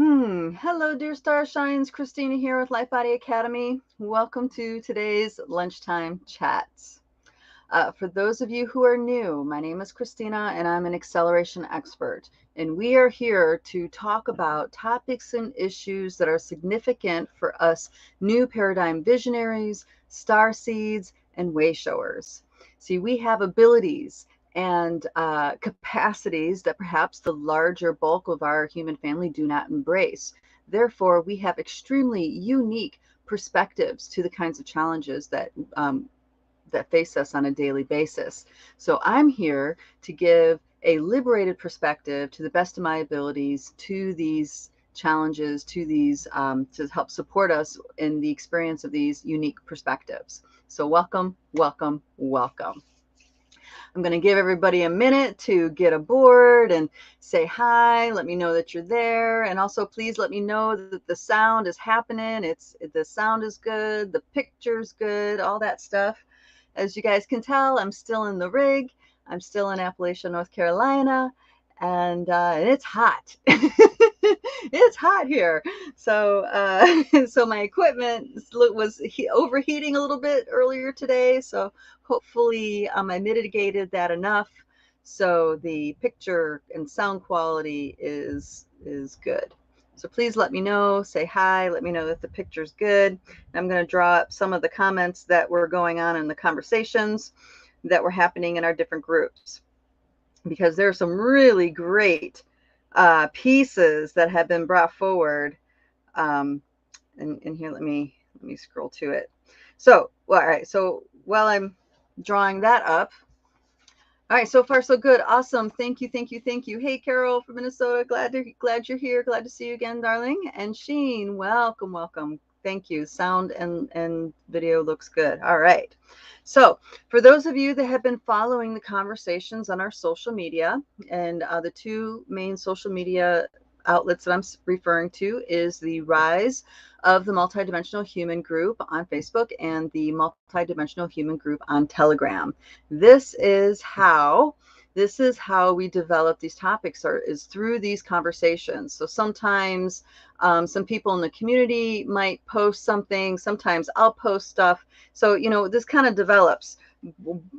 Hello, dear starshines. Christina here with Light Body Academy. Welcome to today's lunchtime chats. For those of you who are new, my name is Christina and I'm an acceleration expert. And we are here to talk about topics and issues that are significant for us new paradigm visionaries, star seeds, and way showers. See, we have abilities and capacities that perhaps the larger bulk of our human family do not embrace. Therefore, we have extremely unique perspectives to the kinds of challenges that face us on a daily basis. So I'm here to give a liberated perspective to the best of my abilities to these challenges, to these to help support us in the experience of these unique perspectives. So welcome, welcome, welcome. I'm going to give everybody a minute to get aboard and say hi. Let me know that you're there. And also, please let me know that the sound is happening. The sound is good. The picture's good, all that stuff. As you guys can tell, I'm still in the rig. I'm still in Appalachia, North Carolina. And it's hot. It's hot here. So so my equipment was overheating a little bit earlier today. So hopefully I mitigated that enough so the picture and sound quality is good. So please let me know, say hi, let me know that the picture's good. I'm going to draw up some of the comments that were going on in the conversations that were happening in our different groups, because there are some really great pieces that have been brought forward. And here, let me scroll to it. So, well, all right. So while I'm drawing that up, all right. So far, so good. Awesome. Thank you, thank you, thank you. Hey, Carol from Minnesota. Glad you're here. Glad to see you again, darling. And Sheen, welcome, welcome. Thank you. Sound and video looks good. All right. So for those of you that have been following the conversations on our social media, and the two main social media outlets that I'm referring to is the Rise of the Multidimensional Human Group on Facebook and the Multidimensional Human Group on Telegram. This is how we develop these topics, is through these conversations. So sometimes some people in the community might post something, sometimes I'll post stuff. So, this kind of develops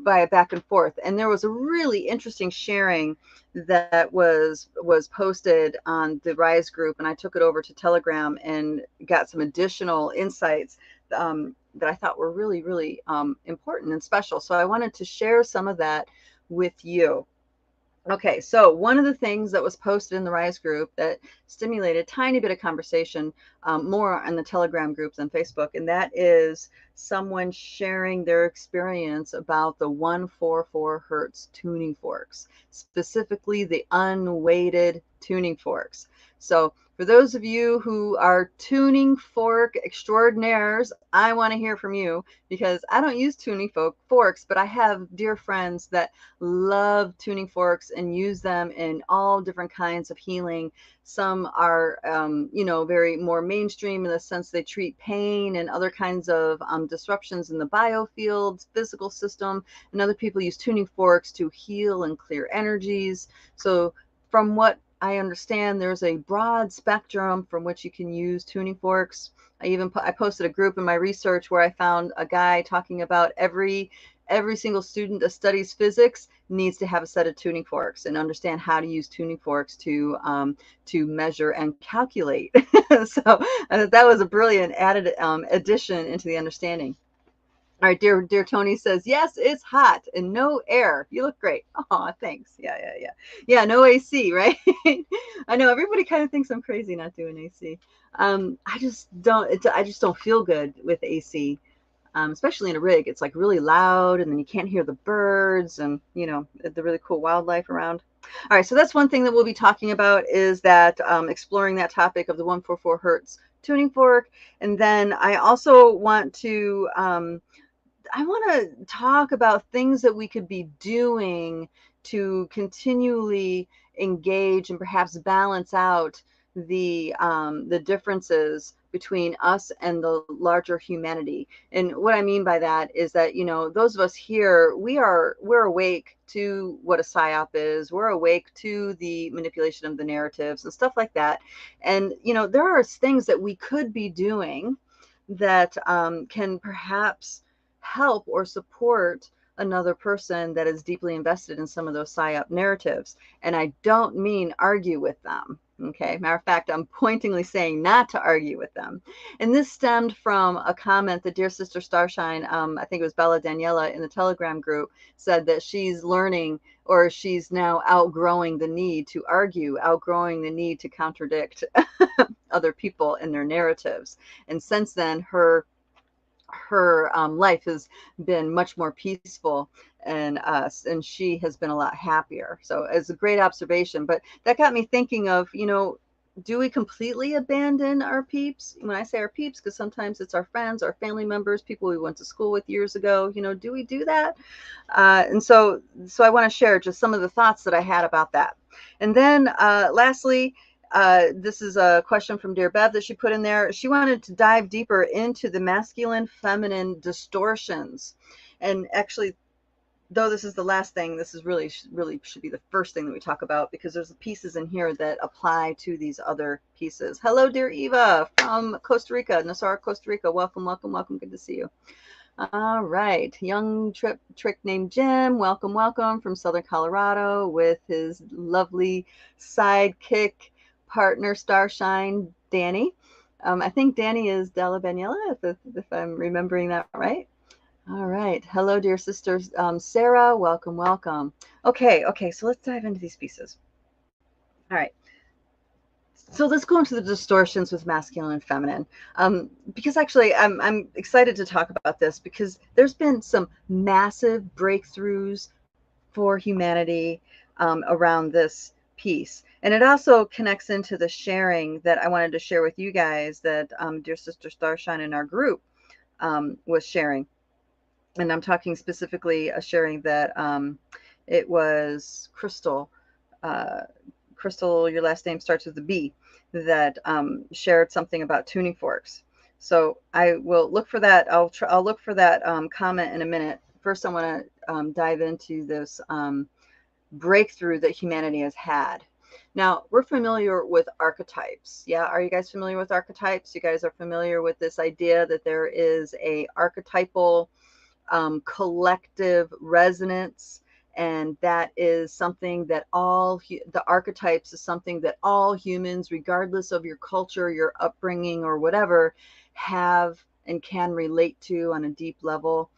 by a back and forth. And there was a really interesting sharing that was posted on the Rise group, and I took it over to Telegram and got some additional insights that I thought were really, really important and special. So I wanted to share some of that with you. Okay, so one of the things that was posted in the Rise group that stimulated a tiny bit of conversation, more on the Telegram group than Facebook, and that is someone sharing their experience about the 144 hertz tuning forks, specifically the unweighted tuning forks. So for those of you who are tuning fork extraordinaires, I want to hear from you, because I don't use tuning forks, but I have dear friends that love tuning forks and use them in all different kinds of healing. Some are, very more mainstream in the sense they treat pain and other kinds of disruptions in the biofields, physical system, and other people use tuning forks to heal and clear energies. So from what I understand, there's a broad spectrum from which you can use tuning forks. I posted a group in my research where I found a guy talking about every single student that studies physics needs to have a set of tuning forks and understand how to use tuning forks to measure and calculate. So that was a brilliant added addition into the understanding. All right, dear Tony says, yes, it's hot and no air. You look great. Oh, thanks. Yeah, no AC, right? I know everybody kind of thinks I'm crazy not doing AC. I just don't feel good with AC. Especially in a rig. It's like really loud, and then you can't hear the birds and, the really cool wildlife around. All right, so that's one thing that we'll be talking about, is that exploring that topic of the 144 hertz tuning fork. And then I also want to talk about things that we could be doing to continually engage and perhaps balance out the differences between us and the larger humanity. And what I mean by that is that, you know, those of us here, we're awake to what a psyop is. We're awake to the manipulation of the narratives and stuff like that. And, you know, there are things that we could be doing that can perhaps help or support another person that is deeply invested in some of those psyop narratives. And I don't mean argue with them. Okay. Matter of fact, I'm pointedly saying not to argue with them. And this stemmed from a comment that dear sister Starshine, I think it was Bella Daniela in the Telegram group, said that she's learning, or she's now outgrowing the need to argue, outgrowing the need to contradict other people and their narratives. And since then, her life has been much more peaceful, and she has been a lot happier. So it's a great observation. But that got me thinking of, you know, do we completely abandon our peeps? When I say our peeps, because sometimes it's our friends, our family members, people we went to school with years ago, you know, do we do that? And so I want to share just some of the thoughts that I had about that. And then lastly, this is a question from dear Bev that she put in there. She wanted to dive deeper into the masculine feminine distortions. And actually, though this is the last thing, this is really should be the first thing that we talk about, because there's pieces in here that apply to these other pieces. Hello, dear Eva from Costa Rica, Nassau, Costa Rica. Welcome, welcome, welcome. Good to see you. All right, young trick named Jim, welcome, welcome from Southern Colorado with his lovely sidekick partner Starshine, Danny. I think Danny is Della Daniela, if I'm remembering that right. All right, hello, dear sister Sarah, welcome, welcome. Okay, so let's dive into these pieces. All right. So let's go into the distortions with masculine and feminine, because actually I'm excited to talk about this, because there's been some massive breakthroughs for humanity around this piece. And it also connects into the sharing that I wanted to share with you guys that dear sister Starshine in our group was sharing. And I'm talking specifically a sharing that it was Crystal. Crystal, your last name starts with a B, that shared something about tuning forks. So I will look for that. I'll look for that comment in a minute. First, I want to dive into this breakthrough that humanity has had. Now, we're familiar with archetypes. Yeah, are you guys familiar with archetypes? You guys are familiar with this idea that there is a archetypal collective resonance, and that is something that the archetypes is something that all humans, regardless of your culture, your upbringing, or whatever, have and can relate to on a deep level.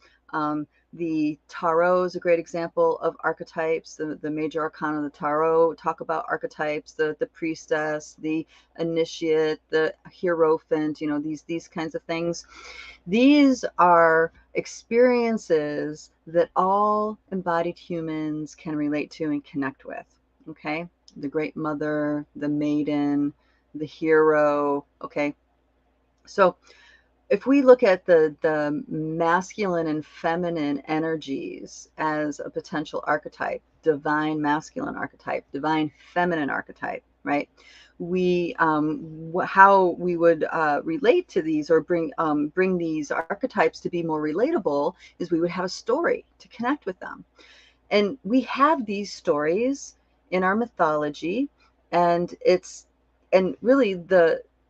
The tarot is a great example of archetypes. The major arcana of the tarot talk about archetypes, the priestess, the initiate, the hierophant, you know, these kinds of things. These are experiences that all embodied humans can relate to and connect with. Okay, the great mother, the maiden, the hero. Okay, so if we look at the masculine and feminine energies as a potential archetype, divine masculine archetype, divine feminine archetype, right? We how we would relate to these, or bring these archetypes to be more relatable, is we would have a story to connect with them. And we have these stories in our mythology, and really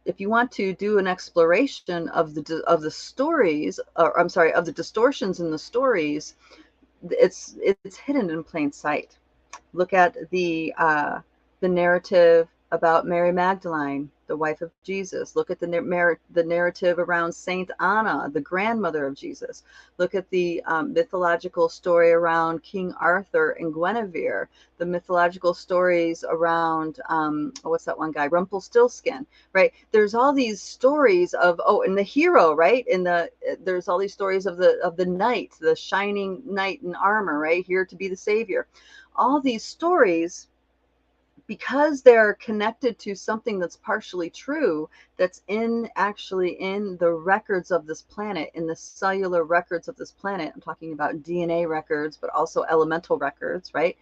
if you want to do an exploration of the stories, or I'm sorry, of the distortions in the stories, it's hidden in plain sight. Look at the narrative about Mary Magdalene, the wife of Jesus. Look at the narrative around Saint Anna, the grandmother of Jesus. Look at the mythological story around King Arthur and Guinevere. The mythological stories around what's that one guy, Rumpelstiltskin, right? There's all these stories of and the hero, right? There's all these stories of the knight, the shining knight in armor, right, here to be the savior. All these stories, because they're connected to something that's partially true, that's actually in the records of this planet, in the cellular records of this planet. I'm talking about DNA records, but also elemental records, right?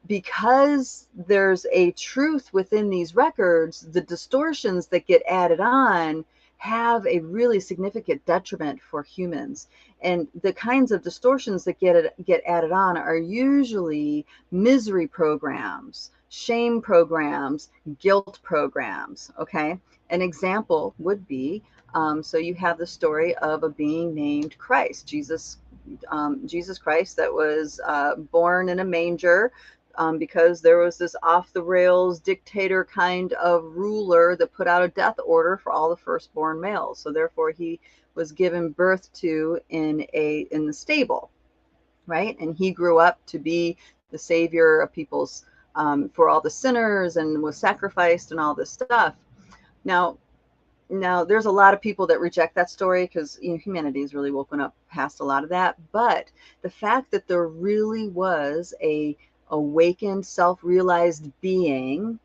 because there's a truth within these records, the distortions that get added on have a really significant detriment for humans. And the kinds of distortions that get added on are usually misery programs, shame programs, guilt programs. Okay, an example would be, so you have the story of a being named Christ, Jesus Christ, that was born in a manger, because there was this off the rails dictator kind of ruler that put out a death order for all the firstborn males. So therefore he was given birth to in the stable, right? And he grew up to be the savior of people's, for all the sinners, and was sacrificed and all this stuff. Now, there's a lot of people that reject that story because, you know, humanity has really woken up past a lot of that. But the fact that there really was a awakened, self-realized being,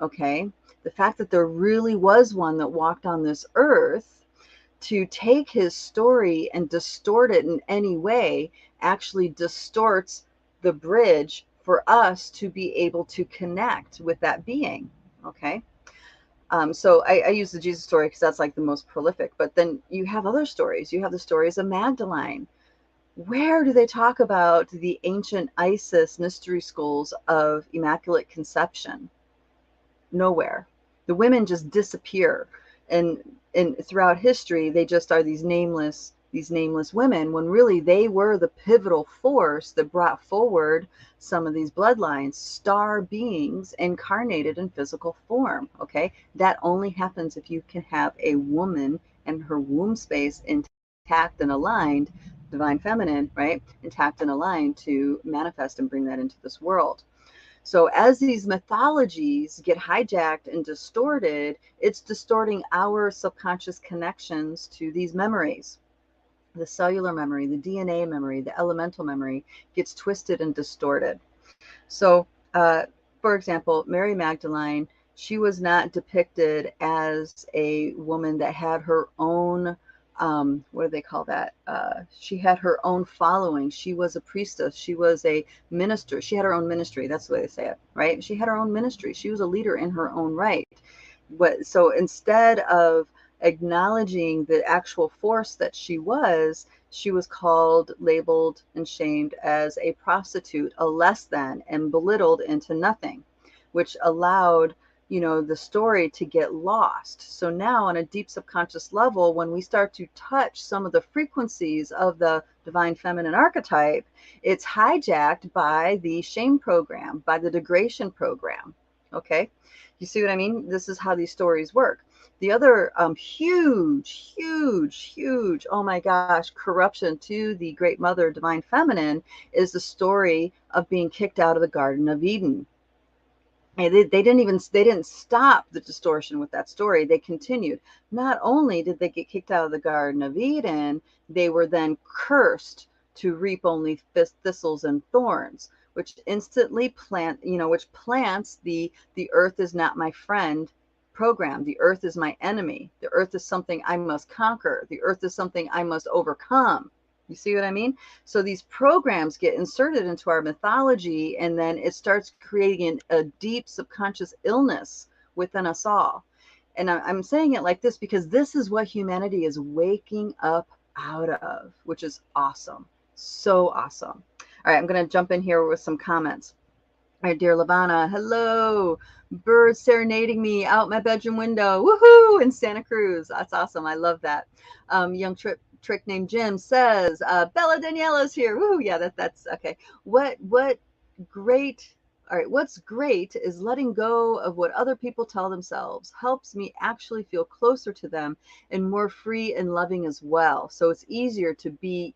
okay, the fact that there really was one that walked on this earth, to take his story and distort it in any way actually distorts the bridge for us to be able to connect with that being. Okay. So I use the Jesus story because that's like the most prolific, but then you have other stories. You have the stories of Magdalene. Where do they talk about the ancient Isis mystery schools of Immaculate Conception? Nowhere. The women just disappear, and throughout history they just are these nameless women, when really they were the pivotal force that brought forward some of these bloodlines, star beings incarnated in physical form. Okay, that only happens if you can have a woman and her womb space intact and aligned, divine feminine, right, intact and aligned, to manifest and bring that into this world. So as these mythologies get hijacked and distorted, it's distorting our subconscious connections to these memories. The cellular memory, the DNA memory, the elemental memory gets twisted and distorted. So, for example, Mary Magdalene, she was not depicted as a woman that had her own, what do they call that? She had her own following. She was a priestess. She was a minister. She had her own ministry. That's the way they say it, right? She had her own ministry. She was a leader in her own right. So instead of acknowledging the actual force that she was called, labeled, and shamed as a prostitute, a less than, and belittled into nothing, which allowed, you know, the story to get lost. So now on a deep subconscious level, when we start to touch some of the frequencies of the divine feminine archetype, it's hijacked by the shame program, by the degradation program. Okay, you see what I mean? This is how these stories work. The other huge, oh my gosh, corruption to the great mother divine feminine is the story of being kicked out of the Garden of Eden. And they didn't stop the distortion with that story. They continued. Not only did they get kicked out of the Garden of Eden, they were then cursed to reap only thistles and thorns, which instantly plants the earth is not my friend program. The earth is my enemy. The earth is something I must conquer. The earth is something I must overcome. You see what I mean? So these programs get inserted into our mythology, and then it starts creating a deep subconscious illness within us all. And I'm saying it like this because this is what humanity is waking up out of, which is awesome. So awesome. All right, I'm going to jump in here with some comments. All right, dear Lavana, hello. Birds serenading me out my bedroom window. Woohoo! In Santa Cruz. That's awesome. I love that. Young trick named Jim says, Bella Daniela's here. Woo! Yeah, that's okay. What great. All right, what's great is letting go of what other people tell themselves helps me actually feel closer to them and more free and loving as well. So it's easier to be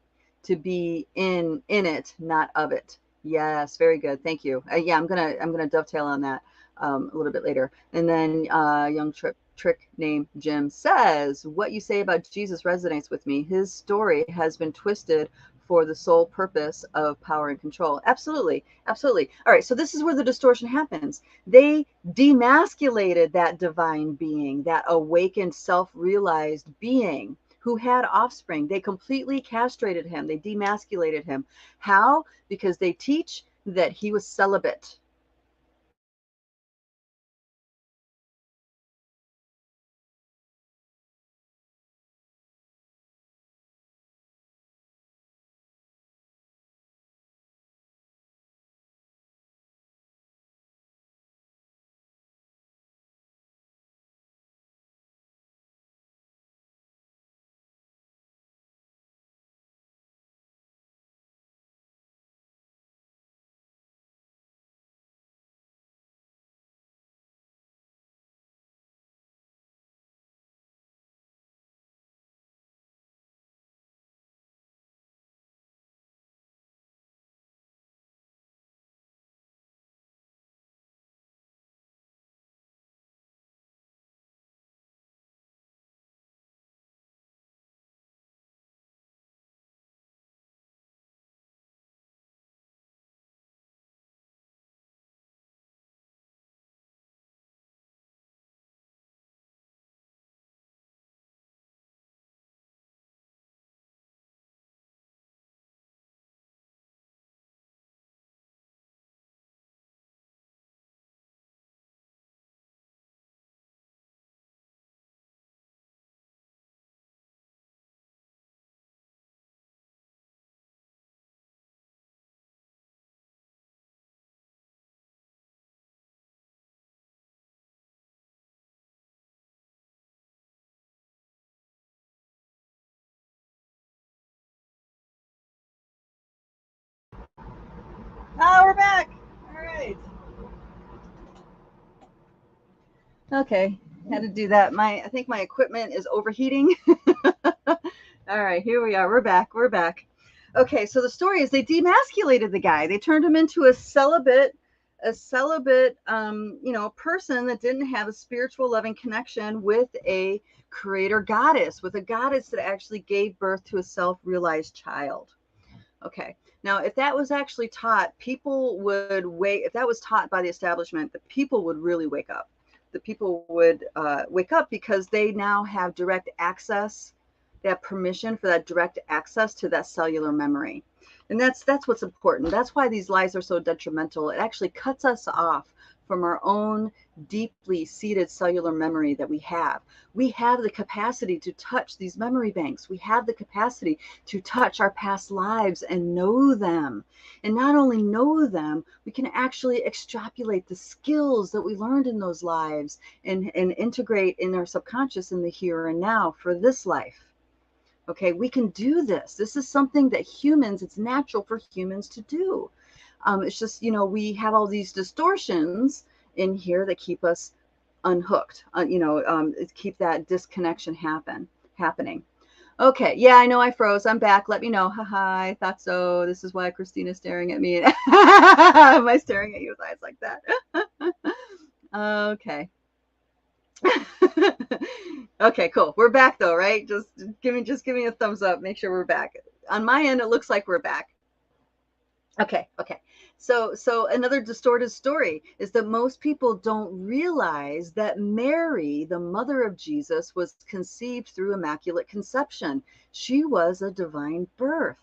in it, not of it. Yes, very good. Thank you. Yeah, I'm gonna dovetail on that a little bit later. And then young trick named Jim says, what you say about Jesus resonates with me. His story has been twisted for the sole purpose of power and control. Absolutely, absolutely. All right, so this is where the distortion happens. They demasculated that divine being, that awakened, self-realized being who had offspring. They completely castrated him. They demasculated him. How? Because they teach that he was celibate. Ah, we're back. All right. Okay, had to do that. I think my equipment is overheating. All right, here we are. We're back. We're back. Okay, so the story is they demasculated the guy. They turned him into a celibate, person that didn't have a spiritual loving connection with a creator goddess, with a goddess that actually gave birth to a self-realized child. Okay. Now, if that was actually taught, people would wake. If that was taught by the establishment, the people would really wake up. The people would wake up because they now have direct access. They have permission for that direct access to that cellular memory, and that's what's important. That's why these lies are so detrimental. It actually cuts us off from our own deeply seated cellular memory that we have. We have the capacity to touch these memory banks. We have the capacity to touch our past lives and know them. And not only know them, we can actually extrapolate the skills that we learned in those lives and integrate in our subconscious in the here and now for this life. Okay, we can do this. This is something that it's natural for humans to do. It's just, we have all these distortions in here that keep us unhooked, keep that disconnection happening. Okay, yeah, I know I froze. I'm back. Let me know. Haha, I thought so. This is why Christina's staring at me. Am I staring at you with eyes like that? Okay. Okay, cool. We're back though, right? Just give me a thumbs up. Make sure we're back. On my end, it looks like we're back. Okay. So another distorted story is that most people don't realize that Mary, the mother of Jesus, was conceived through immaculate conception. She was a divine birth.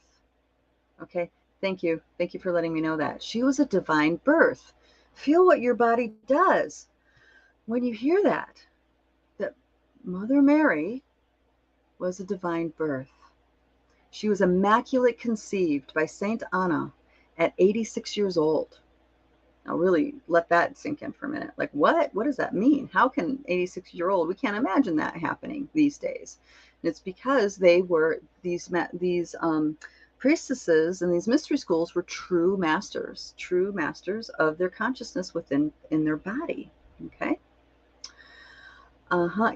Okay. Thank you. Thank you for letting me know that. She was a divine birth. Feel what your body does when you hear that Mother Mary was a divine birth. She was immaculate conceived by Saint Anna at 86 years old. Now really let that sink in for a minute. Like what does that mean? How can 86-year-old, we can't imagine that happening these days. And it's because they were these priestesses and these mystery schools were true masters of their consciousness in their body. Okay.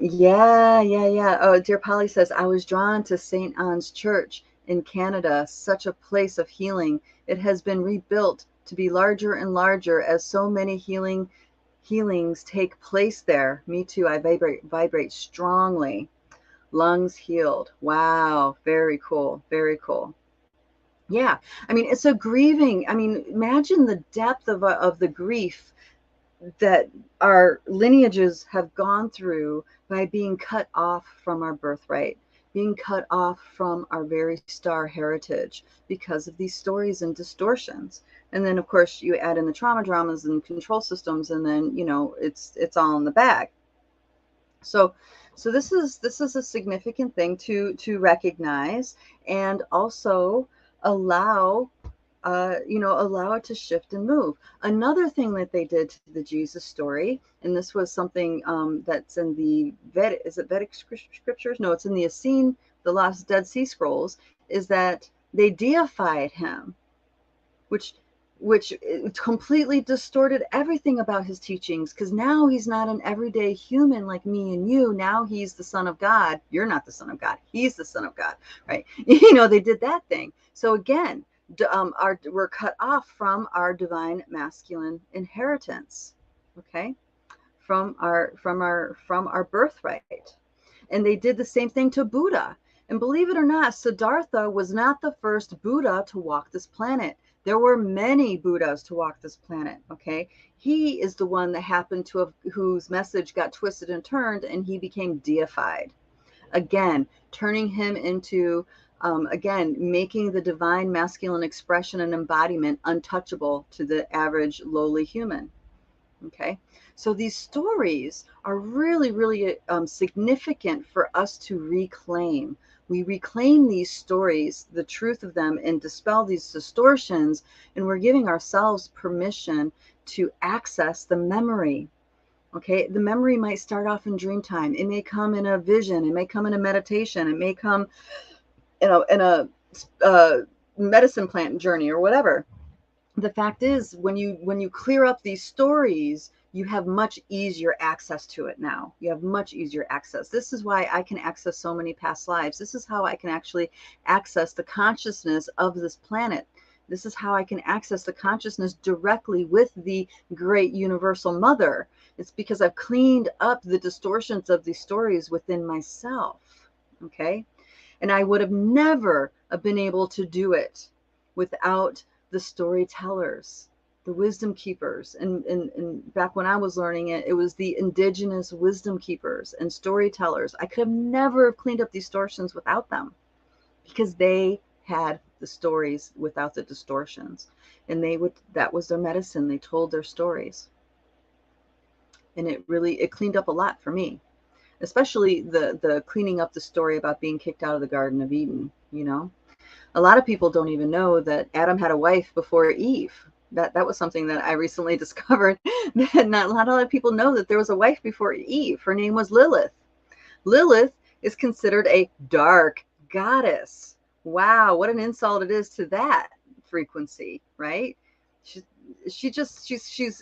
Yeah. Oh, dear Polly says, I was drawn to St. Anne's Church in Canada, such a place of healing. It has been rebuilt to be larger and larger as so many healings take place there. Me too. I vibrate strongly. Lungs healed. Wow. Very cool. Very cool. Yeah. I mean, it's a grieving. I mean, imagine the depth of the grief that our lineages have gone through by being cut off from our birthright, being cut off from our very star heritage because of these stories and distortions. And then of course you add in the trauma dramas and control systems, and then it's all in the bag. So this is a significant thing to recognize, and also allow allow it to shift and move. Another thing that they did to the Jesus story, and this was something that's in the Vedic scriptures? No, it's in the Essene, the Lost Dead Sea Scrolls, is that they deified him, which completely distorted everything about his teachings, because now he's not an everyday human like me and you. Now he's the son of God. You're not the son of God. He's the son of God, right? They did that thing. So again, we're cut off from our divine masculine inheritance, okay, from our birthright. And they did the same thing to Buddha. And believe it or not, Siddhartha was not the first Buddha to walk this planet. There were many Buddhas to walk this planet, okay? He is the one that happened to have, whose message got twisted and turned, and he became deified. Again, turning him into, again, making the divine masculine expression and embodiment untouchable to the average lowly human, okay? So these stories are really, really significant for us to reclaim. We reclaim these stories, the truth of them, and dispel these distortions, and we're giving ourselves permission to access the memory. Okay, the memory might start off in dream time. It may come in a vision. It may come in a meditation. It may come in a medicine plant journey or whatever. The fact is, when you clear up these stories, you have much easier access to it now. You have much easier access. This is why I can access so many past lives. This is how I can actually access the consciousness of this planet. This is how I can access the consciousness directly with the great universal mother. It's because I've cleaned up the distortions of these stories within myself, okay? And I would have never been able to do it without the storytellers, the wisdom keepers. And back when I was learning it, it was the indigenous wisdom keepers and storytellers. I could have never cleaned up distortions without them, because they had the stories without the distortions. And that was their medicine. They told their stories. And it cleaned up a lot for me, especially the cleaning up the story about being kicked out of the Garden of Eden, A lot of people don't even know that Adam had a wife before Eve. That was something that I recently discovered, that not a lot of people know, that there was a wife before Eve. Her name was Lilith. Lilith is considered a dark goddess. Wow, what an insult it is to that frequency, right? She's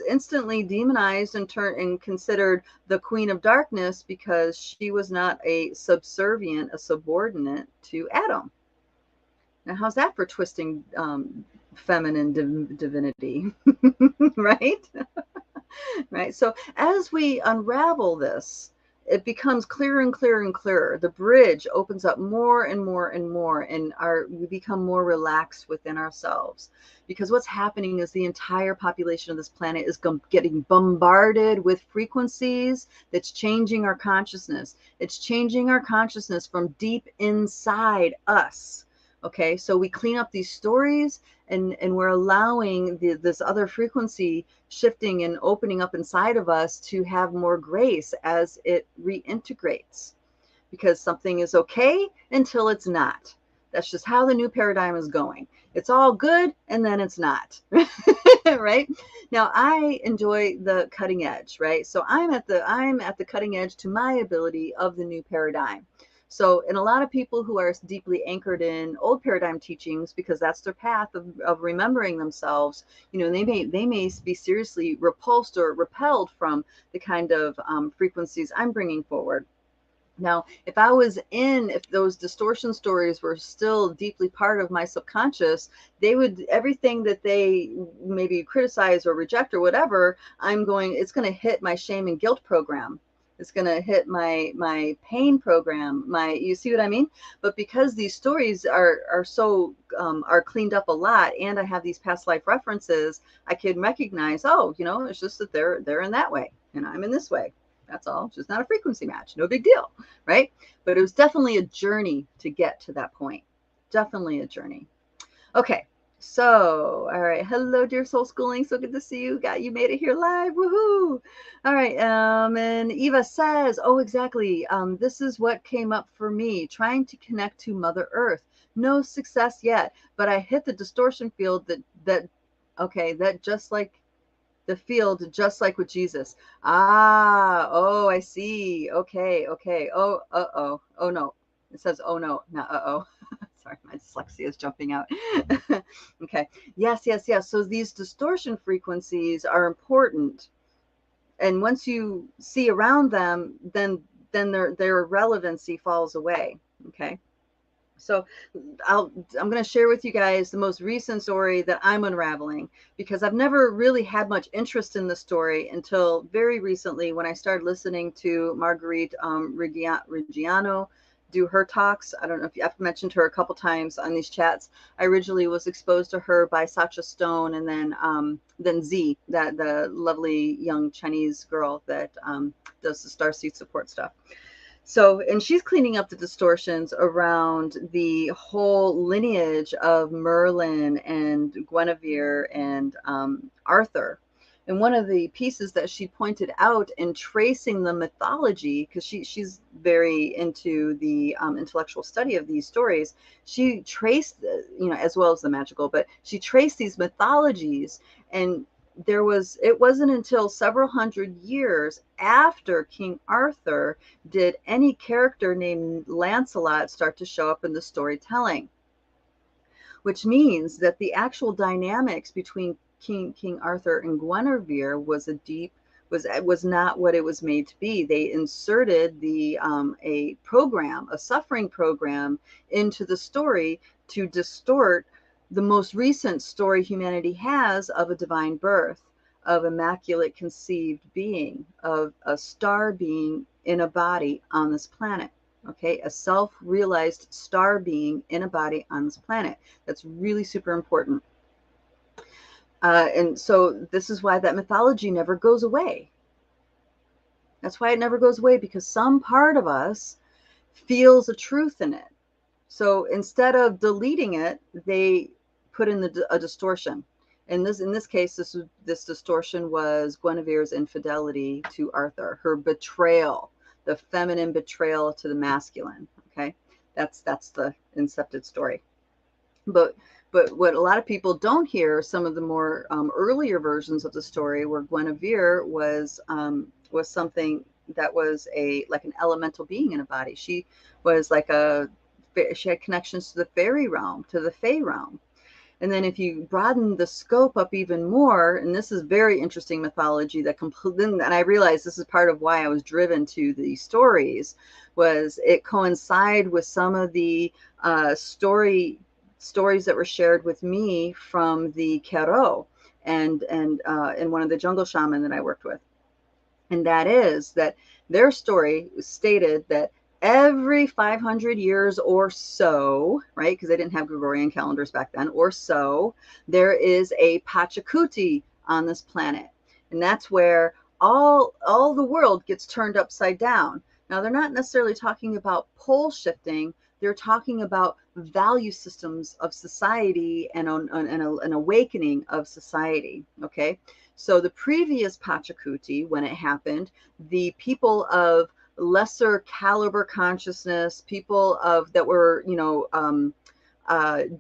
instantly demonized and considered the queen of darkness, because she was not a subordinate to Adam. Now, how's that for twisting feminine divinity, right? Right. So as we unravel this, it becomes clearer and clearer and clearer. The bridge opens up more and more and more, and we become more relaxed within ourselves. Because what's happening is the entire population of this planet is getting bombarded with frequencies that's changing our consciousness. It's changing our consciousness from deep inside us. Okay, so we clean up these stories, and we're allowing this other frequency shifting and opening up inside of us to have more grace as it reintegrates. Because something is okay until it's not. That's just how the new paradigm is going. It's all good, and then it's not. Right? Now, I enjoy the cutting edge, right? So I'm at the cutting edge to my ability of the new paradigm. So, and a lot of people who are deeply anchored in old paradigm teachings, because that's their path of remembering themselves, they may be seriously repulsed or repelled from the kind of frequencies I'm bringing forward. Now, if those distortion stories were still deeply part of my subconscious, everything that they maybe criticize or reject or whatever, it's going to hit my shame and guilt program. It's going to hit my pain program, you see what I mean? But because these stories are cleaned up a lot, and I have these past life references, I can recognize, it's just that they're in that way and I'm in this way. That's all. Just not a frequency match. No big deal, right? But it was definitely a journey to get to that point. Definitely a journey. Okay. So, all right. Hello, dear Soul Schooling. So good to see you. You made it here live. Woohoo! All right. And Eva says, "Oh, exactly. This is what came up for me. Trying to connect to Mother Earth. No success yet, but I hit the distortion field that just like the field, just like with Jesus. Ah, oh, I see. Okay, okay. Oh, uh-oh. Oh no. It says, oh no, not uh-oh. Sorry, my dyslexia is jumping out. Okay. Yes, yes, yes. So these distortion frequencies are important. And once you see around them, then their relevancy falls away. Okay. So I'm going to share with you guys the most recent story that I'm unraveling, because I've never really had much interest in the story until very recently when I started listening to Marguerite Reggiano do her talks. I don't know if I've mentioned her a couple times on these chats. I originally was exposed to her by Sacha Stone, and then Z, that the lovely young Chinese girl that does the starseed support stuff. So, and she's cleaning up the distortions around the whole lineage of Merlin and Guinevere and Arthur. And one of the pieces that she pointed out in tracing the mythology, because she's very into the intellectual study of these stories, she traced, as well as the magical, but she traced these mythologies. And it wasn't until several hundred years after King Arthur did any character named Lancelot start to show up in the storytelling, which means that the actual dynamics between King Arthur and Guinevere was not what it was made to be. They inserted a suffering program into the story to distort the most recent story humanity has of a divine birth, of immaculate conceived being, of a star being in a body on this planet. Okay, a self-realized star being in a body on this planet. That's really super important. And so this is why that mythology never goes away. That's why it never goes away, because some part of us feels a truth in it. So instead of deleting it, they put in a distortion. In this case, this distortion was Guinevere's infidelity to Arthur, her betrayal, the feminine betrayal to the masculine. Okay, that's the incepted story. But what a lot of people don't hear, some of the more earlier versions of the story, where Guinevere was something that was like an elemental being in a body. She was she had connections to the fairy realm, to the fae realm. And then if you broaden the scope up even more, and this is very interesting mythology and I realized this is part of why I was driven to these stories, was it coincide with some of the stories that were shared with me from the Kero and one of the jungle shaman that I worked with. And that is that their story stated that every 500 years or so, right, because they didn't have Gregorian calendars back then, or so, there is a Pachakuti on this planet. And that's where all the world gets turned upside down. Now, they're not necessarily talking about pole shifting. They're talking about value systems of society and an awakening of society, okay? So the previous Pachakuti, when it happened, the people of lesser caliber consciousness, people that were,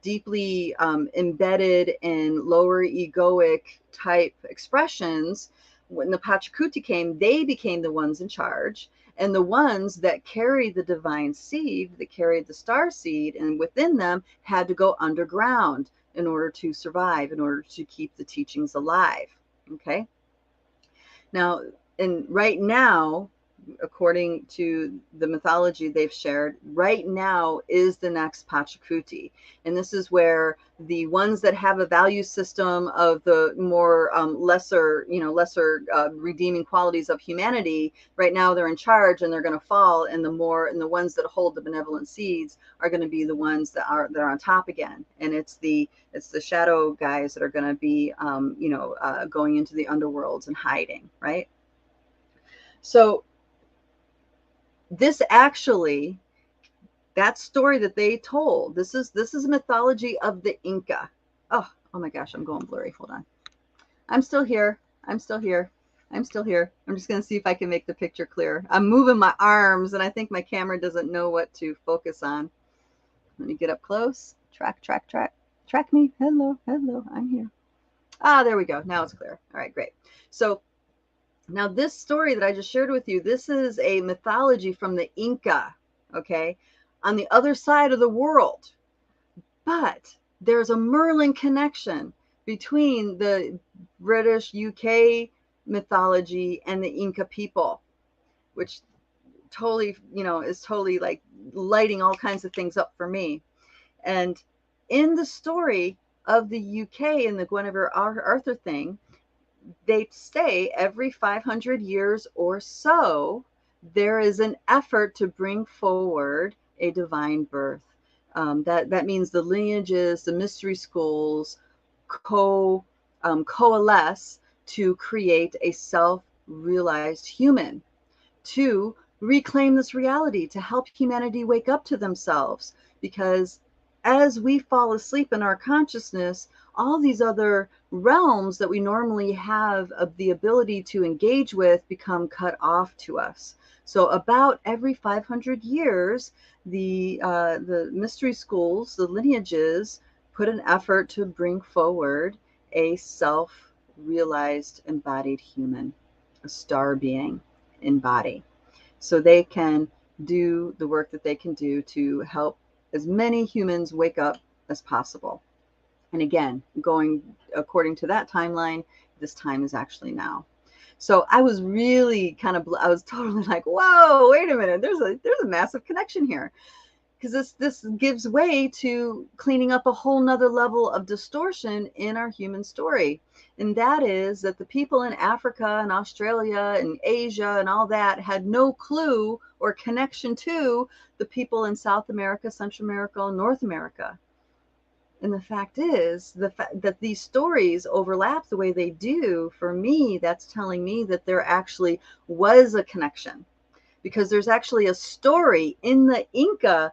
deeply embedded in lower egoic type expressions, when the Pachakuti came, they became the ones in charge. And the ones that carried the divine seed, that carried the star seed, and within them had to go underground in order to survive, in order to keep the teachings alive. Okay. Now, and right now, according to the mythology they've shared, right now is the next Pachakuti. And this is where the ones that have a value system of the more lesser redeeming qualities of humanity, right now they're in charge and they're going to fall. And the ones that hold the benevolent seeds are going to be the ones that are on top again. And it's the shadow guys that are going to be, going into the underworlds and hiding, right? So this actually, that story that they told, this is a mythology of the Inca. Oh my gosh, I'm going blurry. Hold on. I'm still here. I'm still here. I'm still here. I'm just going to see if I can make the picture clear. I'm moving my arms, and I think my camera doesn't know what to focus on. Let me get up close. Track me. Hello, I'm here. There we go. Now it's clear. All right, great. So now this story that I just shared with you, this is a mythology from the Inca, okay, on the other side of the world. But there's a Merlin connection between the British UK mythology and the Inca people, which totally, is totally like lighting all kinds of things up for me. And in the story of the UK and the Guinevere Arthur thing, they say every 500 years or so, there is an effort to bring forward a divine birth. That means the lineages, the mystery schools coalesce to create a self-realized human, to reclaim this reality, to help humanity wake up to themselves. Because as we fall asleep in our consciousness, all these other realms that we normally have of the ability to engage with become cut off to us. So about every 500 years, the mystery schools, the lineages, put an effort to bring forward a self-realized embodied human, a star being in body, so they can do the work that they can do to help as many humans wake up as possible. And again, going according to that timeline, this time is actually now. So I was really I was totally like, whoa, wait a minute, there's a massive connection here. Because this gives way to cleaning up a whole nother level of distortion in our human story. And that is that the people in Africa and Australia and Asia and all that had no clue or connection to the people in South America, Central America, and North America. And the fact is, that these stories overlap the way they do, for me, that's telling me that there actually was a connection. Because there's actually a story in the Inca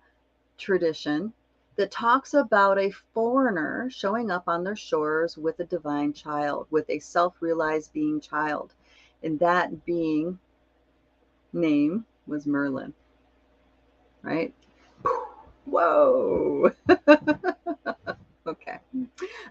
tradition that talks about a foreigner showing up on their shores with a divine child, with a self-realized being child. And that being name was Merlin, right? Whoa. Okay.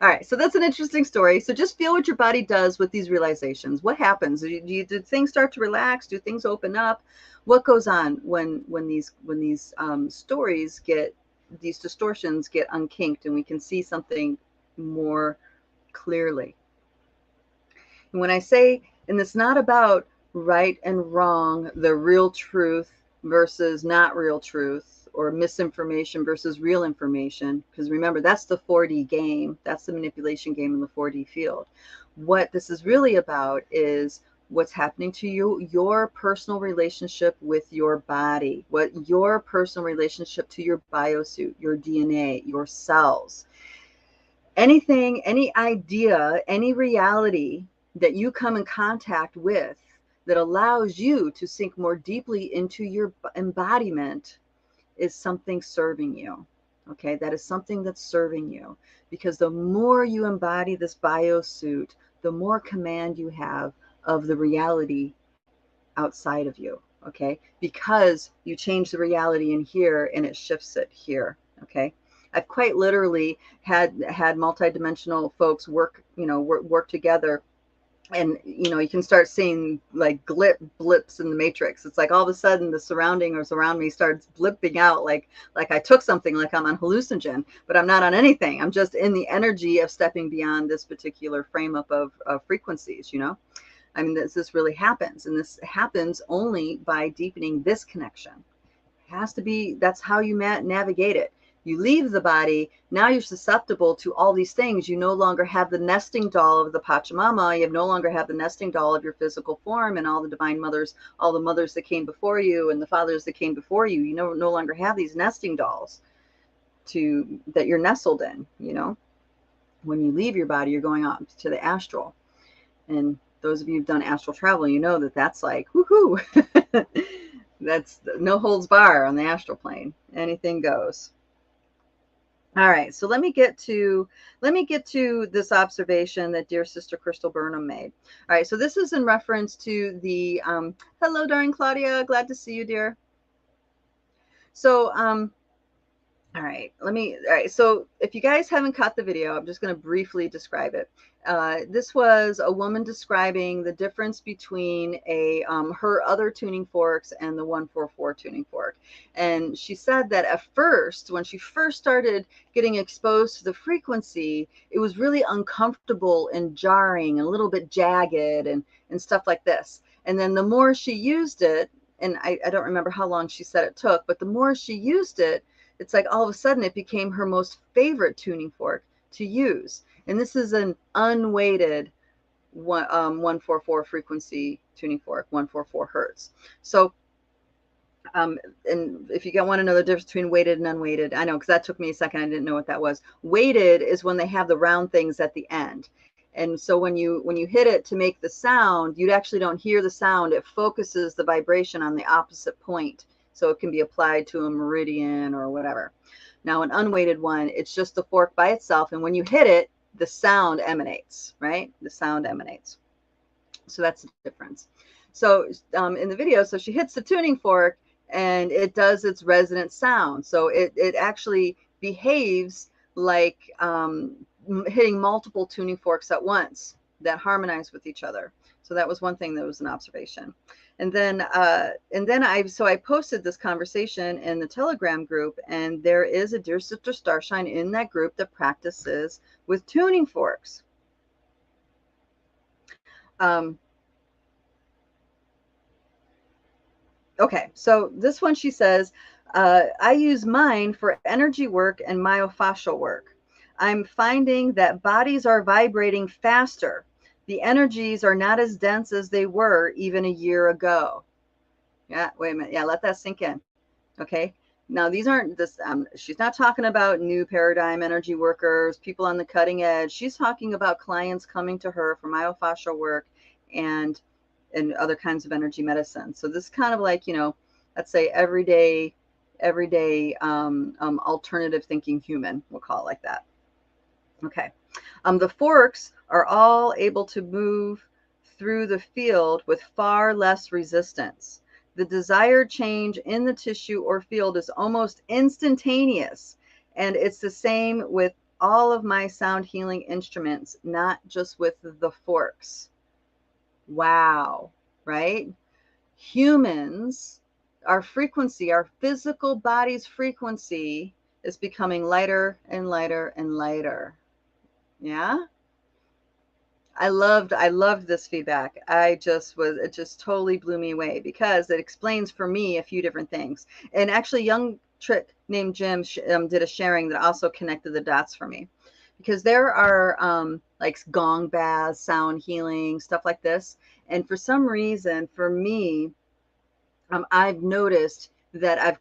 All right. So that's an interesting story. So just feel what your body does with these realizations. What happens? Do things start to relax? Do things open up? What goes on when these stories get, these distortions get unkinked and we can see something more clearly? And when I say, and it's not about right and wrong, the real truth versus not real truth, or misinformation versus real information, because remember, that's the 4D game. That's the manipulation game in the 4D field. What this is really about is what's happening to you, your personal relationship with your body, what your personal relationship to your biosuit, your DNA, your cells. Anything, any idea, any reality that you come in contact with that allows you to sink more deeply into your embodiment is something serving you. Okay, that is something that's serving you, because the more you embody this biosuit, the more command you have of the reality outside of you. Okay, because you change the reality in here and it shifts it here. Okay, I've quite literally had multidimensional folks work together. And you can start seeing like blips in the matrix. It's like all of a sudden the surroundings around me starts blipping out, like I took something, like I'm on hallucinogen, but I'm not on anything. I'm just in the energy of stepping beyond this particular frame up of frequencies. I mean, this really happens, and this happens only by deepening this connection. It has to be, that's how you navigate it. You leave the body, now you're susceptible to all these things. You no longer have the nesting doll of the Pachamama. You no longer have the nesting doll of your physical form and all the divine mothers, all the mothers that came before you and the fathers that came before you. You no longer have these nesting dolls that you're nestled in. When you leave your body, you're going out to the astral. And those of you who've done astral travel, you know that that's like, woohoo. That's no holds bar on the astral plane. Anything goes. All right, so let me get to this observation that dear Sister Crystal Burnham made. All right, so this is in reference to the hello, darling Claudia, glad to see you, dear. So all right, so if you guys haven't caught the video, I'm just going to briefly describe it. This was a woman describing the difference between her other tuning forks and the 144 tuning fork. And she said that at first, when she first started getting exposed to the frequency, it was really uncomfortable and jarring and a little bit jagged and stuff like this. And then the more she used it, and I don't remember how long she said it took, but the more she used it, it's like all of a sudden it became her most favorite tuning fork to use. And this is an unweighted 144 frequency tuning fork, 144 hertz. So, and if you want to know the difference between weighted and unweighted, I know, because that took me a second. I didn't know what that was. Weighted is when they have the round things at the end. And so when you hit it to make the sound, you actually don't hear the sound. It focuses the vibration on the opposite point. So it can be applied to a meridian or whatever. Now, an unweighted one, it's just the fork by itself. And when you hit it, the sound emanates, right? The sound emanates. So that's the difference. So in the video, so she hits the tuning fork and it does its resonant sound. So it actually behaves like hitting multiple tuning forks at once that harmonize with each other. So that was one thing that was an observation. And then I posted this conversation in the Telegram group, and there is a Dear Sister Starshine in that group that practices with tuning forks. Okay, so this one, she says, I use mine for energy work and myofascial work. I'm finding that bodies are vibrating faster. The energies are not as dense as they were even a year ago. Yeah, wait a minute. Yeah, let that sink in. Okay. Now, these aren't this, she's not talking about new paradigm energy workers, people on the cutting edge. She's talking about clients coming to her for myofascial work and other kinds of energy medicine. So this is kind of like, let's say everyday alternative thinking human, we'll call it like that. Okay. The forks are all able to move through the field with far less resistance. The desired change in the tissue or field is almost instantaneous. And it's the same with all of my sound healing instruments, not just with the forks. Wow, right? Humans, our frequency, our physical body's frequency is becoming lighter and lighter and lighter. Yeah. I loved this feedback. It just totally blew me away because it explains for me a few different things. And actually, young trick named Jim did a sharing that also connected the dots for me, because there are like gong baths, sound healing, stuff like this. And for some reason, for me, I've noticed that I've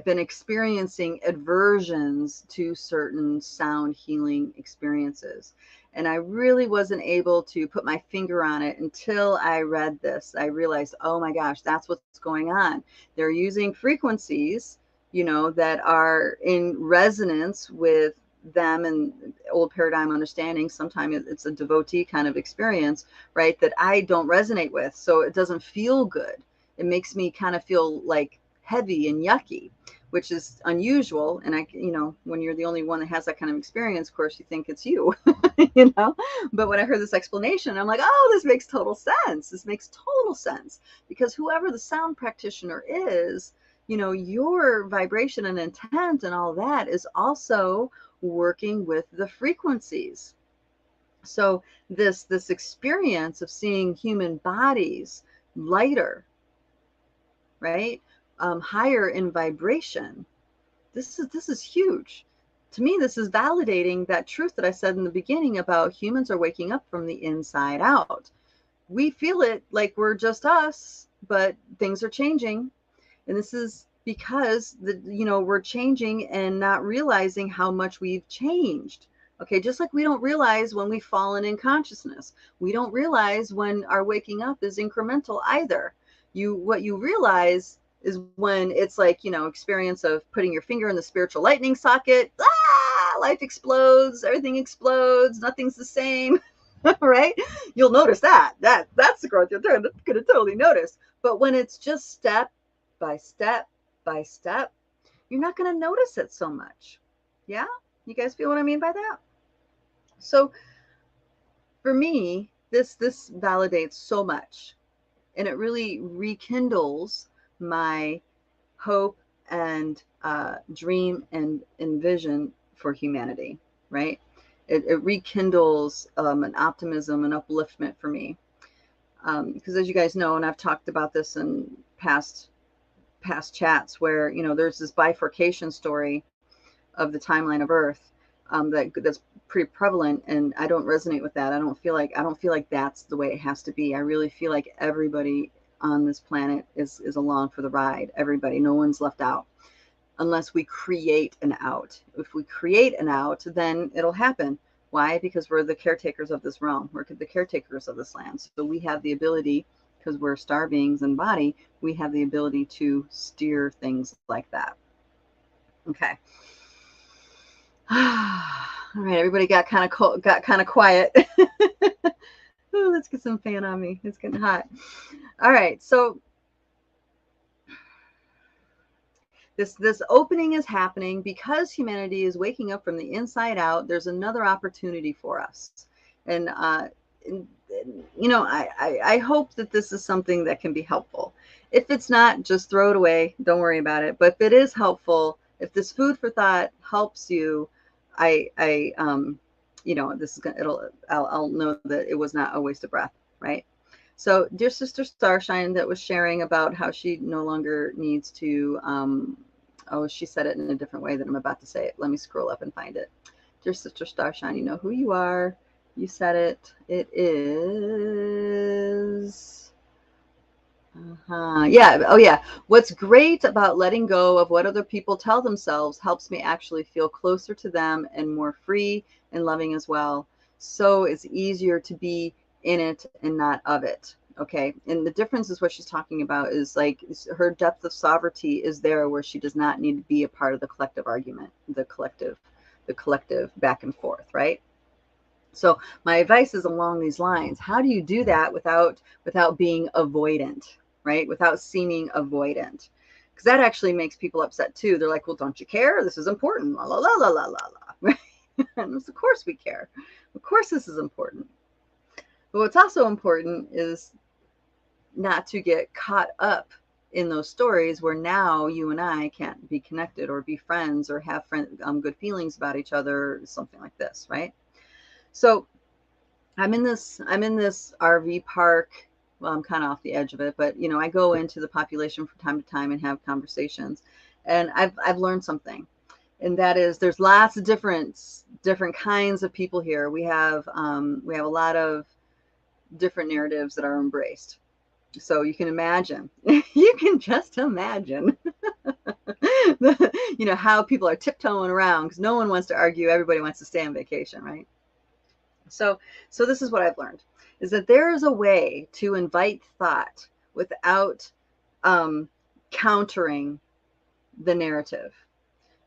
been experiencing aversions to certain sound healing experiences. And I really wasn't able to put my finger on it until I read this. I realized, oh my gosh, that's what's going on. They're using frequencies, that are in resonance with them and old paradigm understanding. Sometimes it's a devotee kind of experience, right, that I don't resonate with. So it doesn't feel good. It makes me kind of feel like heavy and yucky, which is unusual. And when you're the only one that has that kind of experience, of course, you think it's you, but when I heard this explanation, I'm like, oh, this makes total sense. This makes total sense, because whoever the sound practitioner is, your vibration and intent and all that is also working with the frequencies. So this experience of seeing human bodies lighter, right, higher in vibration, this is huge. To me, this is validating that truth that I said in the beginning about humans are waking up from the inside out. We feel it like we're just us, but things are changing. And this is because we're changing and not realizing how much we've changed. Okay, just like we don't realize when we've fallen in consciousness. We don't realize when our waking up is incremental either. what you realize is when it's like, experience of putting your finger in the spiritual lightning socket, life explodes, everything explodes, nothing's the same, right? You'll notice that's the growth you're going to totally notice. But when it's just step by step by step, you're not going to notice it so much. Yeah? You guys feel what I mean by that? So for me, this validates so much, and it really rekindles my hope and dream and vision for humanity, right? It rekindles an optimism and upliftment for me. Because as you guys know, and I've talked about this in past chats, where there's this bifurcation story of the timeline of Earth, that's pretty prevalent, and I don't resonate with that. I don't feel like that's the way it has to be. I really feel like everybody on this planet is along for the ride. Everybody, no one's left out, unless we create an out. If we create an out, then it'll happen. Why? Because we're the caretakers of this realm. We're the caretakers of this land. So we have the ability, because we're star beings in body, we have the ability to steer things like that. Okay. All right, everybody got kind of quiet. Ooh, let's get some fan on me. It's getting hot. All right, so this opening is happening because humanity is waking up from the inside out. There's another opportunity for us, and I hope that this is something that can be helpful. If it's not, just throw it away. Don't worry about it. But if it is helpful, if this food for thought helps you, this is gonna, I'll know that it was not a waste of breath, right? So, dear Sister Starshine, that was sharing about how she no longer needs to. She said it in a different way than I'm about to say it. Let me scroll up and find it. Dear Sister Starshine, you know who you are. You said it. It is. Yeah. Oh, yeah. What's great about letting go of what other people tell themselves helps me actually feel closer to them and more free and loving as well. So it's easier to be in it and not of it. Okay. And the difference is what she's talking about is like her depth of sovereignty is there, where she does not need to be a part of the collective argument, the collective back and forth, right? So my advice is along these lines. How do you do that without being avoidant, right? Without seeming avoidant, because that actually makes people upset too. They're like, well, don't you care? This is important. La la la la la la la. Right? And of course we care. Of course this is important. But what's also important is not to get caught up in those stories where now you and I can't be connected or be friends or have good feelings about each other, something like this, right? So I'm in this RV park. Well, I'm kind of off the edge of it, but I go into the population from time to time and have conversations, and I've learned something, and that is there's lots of different kinds of people here. We have a lot of different narratives that are embraced. So you can imagine, you can just imagine, how people are tiptoeing around because no one wants to argue. Everybody wants to stay on vacation, right? So this is what I've learned, is that there is a way to invite thought without countering the narrative,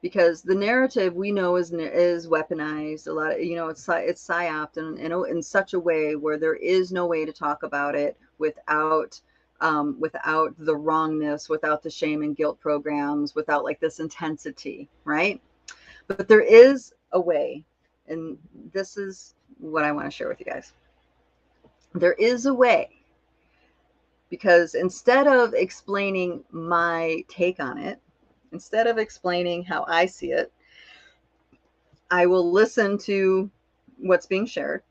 because the narrative we know is weaponized a lot. It's psyoped in such a way where there is no way to talk about it without the wrongness, without the shame and guilt programs, without like this intensity, right? But there is a way, and this is what I want to share with you guys. There is a way, because instead of explaining my take on it, instead of explaining how I see it, I will listen to what's being shared,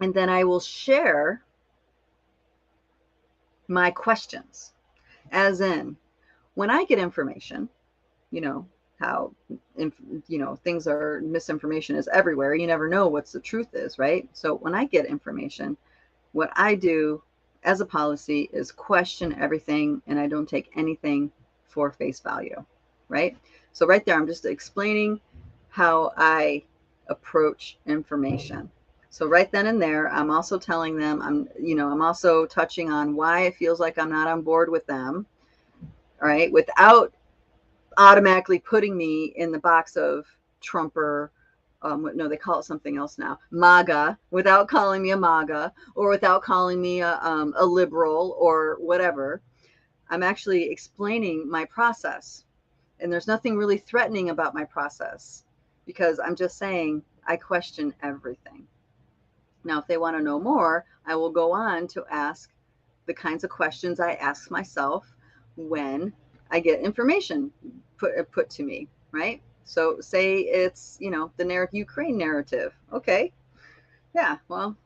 and then I will share my questions. As in, when I get information, how things are, misinformation is everywhere. You never know what the truth is, right? So when I get information, what I do as a policy is question everything, and I don't take anything for face value, right? So right there, I'm just explaining how I approach information. So right then and there, I'm also telling them, I'm also touching on why it feels like I'm not on board with them, all right, without automatically putting me in the box of Trumper. No, they call it something else now, MAGA, without calling me a MAGA, or without calling me a liberal or whatever. I'm actually explaining my process. And there's nothing really threatening about my process, because I'm just saying I question everything. Now, if they want to know more, I will go on to ask the kinds of questions I ask myself when I get information put to me, right? So say it's, the Ukraine narrative. Okay. Yeah. Well,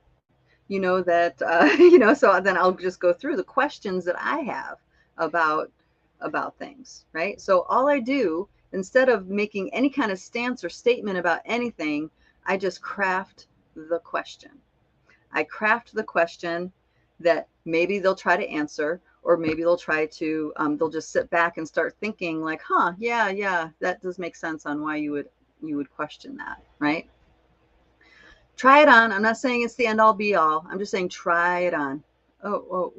that, so then I'll just go through the questions that I have about, things, right? So all I do, instead of making any kind of stance or statement about anything, I just craft the question. I craft the question that maybe they'll try to answer, or maybe they'll try to, they'll just sit back and start thinking like, huh, yeah, that does make sense on why you would question that, right? Try it on. I'm not saying it's the end all be all. I'm just saying try it on. Oh,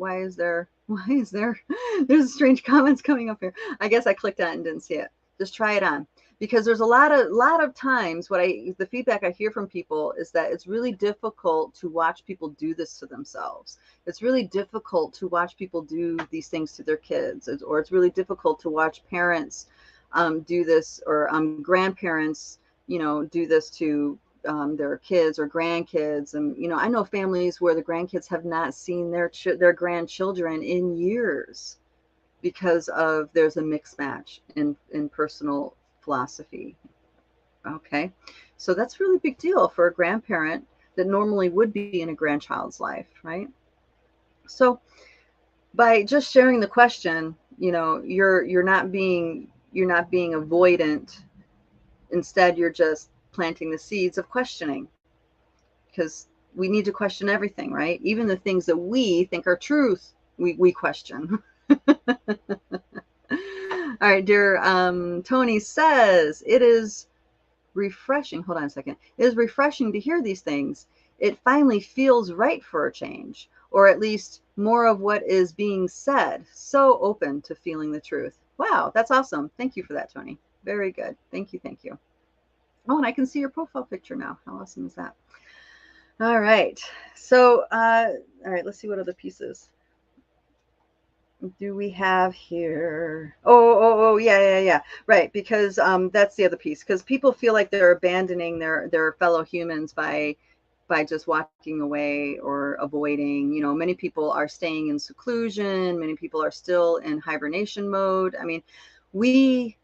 there's strange comments coming up here. I guess I clicked on it and didn't see it. Just try it on. Because there's a lot of times the feedback I hear from people is that it's really difficult to watch people do this to themselves. It's really difficult to watch people do these things to their kids, or it's really difficult to watch parents do this, or grandparents, do this to their kids or grandkids. And I know families where the grandkids have not seen their grandchildren in years, because of there's a mix match in personal philosophy. Okay, so that's really big deal for a grandparent that normally would be in a grandchild's life, right? So by just sharing the question, you're not being avoidant. Instead, you're just planting the seeds of questioning, because we need to question everything, right? Even the things that we think are truth, we question. All right, dear Tony says, it is refreshing. Hold on a second. It is refreshing to hear these things. It finally feels right for a change, or at least more of what is being said. So open to feeling the truth. Wow, that's awesome. Thank you for that, Tony. Very good. Thank you. Thank you. Oh, and I can see your profile picture now. How awesome is that? All right. So, all right, let's see what other pieces do we have here. Yeah. Right, because that's the other piece. Because people feel like they're abandoning their fellow humans by just walking away or avoiding. Many people are staying in seclusion. Many people are still in hibernation mode. I mean,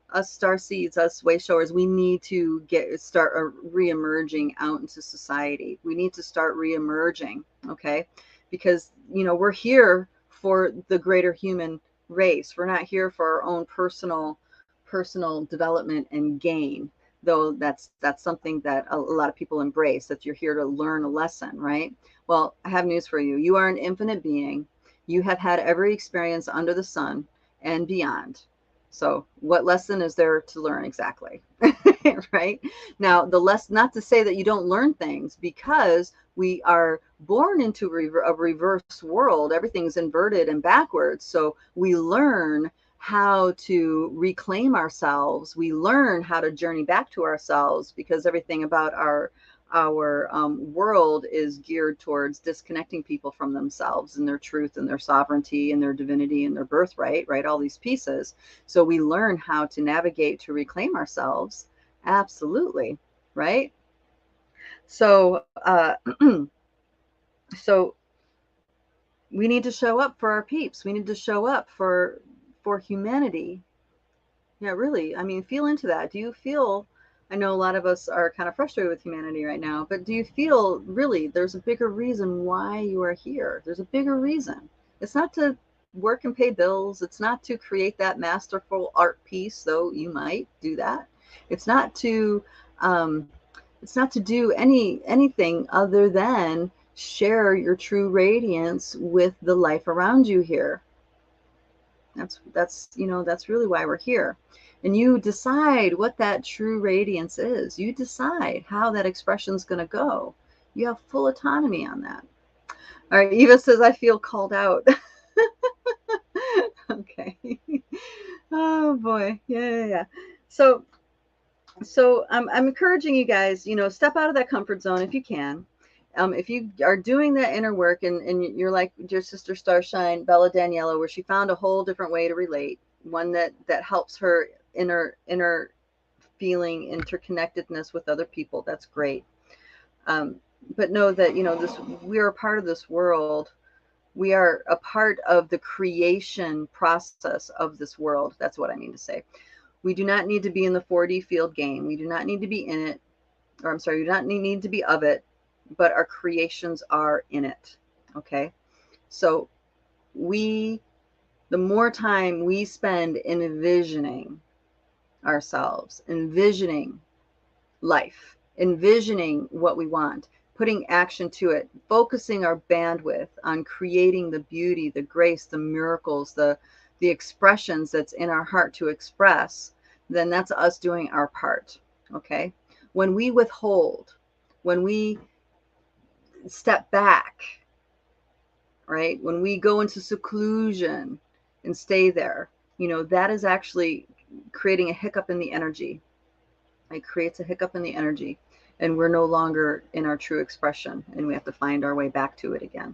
us starseeds, us way showers, we need to start re-emerging out into society. We need to start re-emerging, okay? Because we're here for the greater human race. We're not here for our own personal development and gain, though that's something that a lot of people embrace, that you're here to learn a lesson, right? Well, I have news for you. You are an infinite being. You have had every experience under the sun and beyond. So what lesson is there to learn exactly? Right? Now, not to say that you don't learn things, because we are born into a reverse world. Everything's inverted and backwards. So we learn how to reclaim ourselves. We learn how to journey back to ourselves, because everything about our world is geared towards disconnecting people from themselves and their truth and their sovereignty and their divinity and their birthright, right? All these pieces. So we learn how to navigate to reclaim ourselves. Absolutely. Right. So, so we need to show up for our peeps. We need to show up for humanity. Yeah, really. I mean, feel into that. Do you feel, I know a lot of us are kind of frustrated with humanity right now, but do you feel really there's a bigger reason why you are here? There's a bigger reason. It's not to work and pay bills. It's not to create that masterful art piece, though you might do that. It's not to do anything other than share your true radiance with the life around you here. That's really why we're here. And you decide what that true radiance is. You decide how that expression is going to go. You have full autonomy on that. All right, Eva says, I feel called out. Okay. Oh boy. Yeah. So I'm encouraging you guys, step out of that comfort zone if you can. If you are doing that inner work and you're like your sister Starshine, Bella Daniela, where she found a whole different way to relate, one that helps her inner feeling interconnectedness with other people, that's great. But know that, we are a part of this world. We are a part of the creation process of this world. That's what I mean to say. We do not need to be in the 4D field game. We do not need to be in it, or I'm sorry, we do not need to be of it, but our creations are in it. Okay. So the more time we spend in envisioning ourselves, envisioning life, envisioning what we want, putting action to it, focusing our bandwidth on creating the beauty, the grace, the miracles, the expressions that's in our heart to express, then that's us doing our part. Okay. When we withhold, when we step back, right? When we go into seclusion and stay there, that is actually creating a hiccup in the energy. It creates a hiccup in the energy, and we're no longer in our true expression, and we have to find our way back to it again,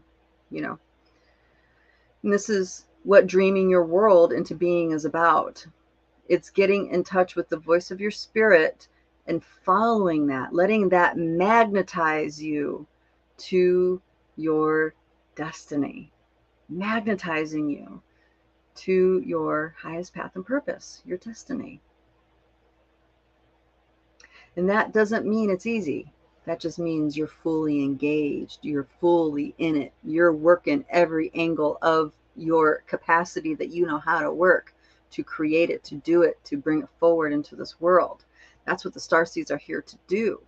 And this is what dreaming your world into being is about. It's getting in touch with the voice of your spirit and following that, letting that magnetize you to your destiny, magnetizing you to your highest path and purpose, your destiny. And that doesn't mean it's easy. That just means you're fully engaged. You're fully in it. You're working every angle of your capacity that you know how to work to create it, to do it, to bring it forward into this world. That's what the starseeds are here to do.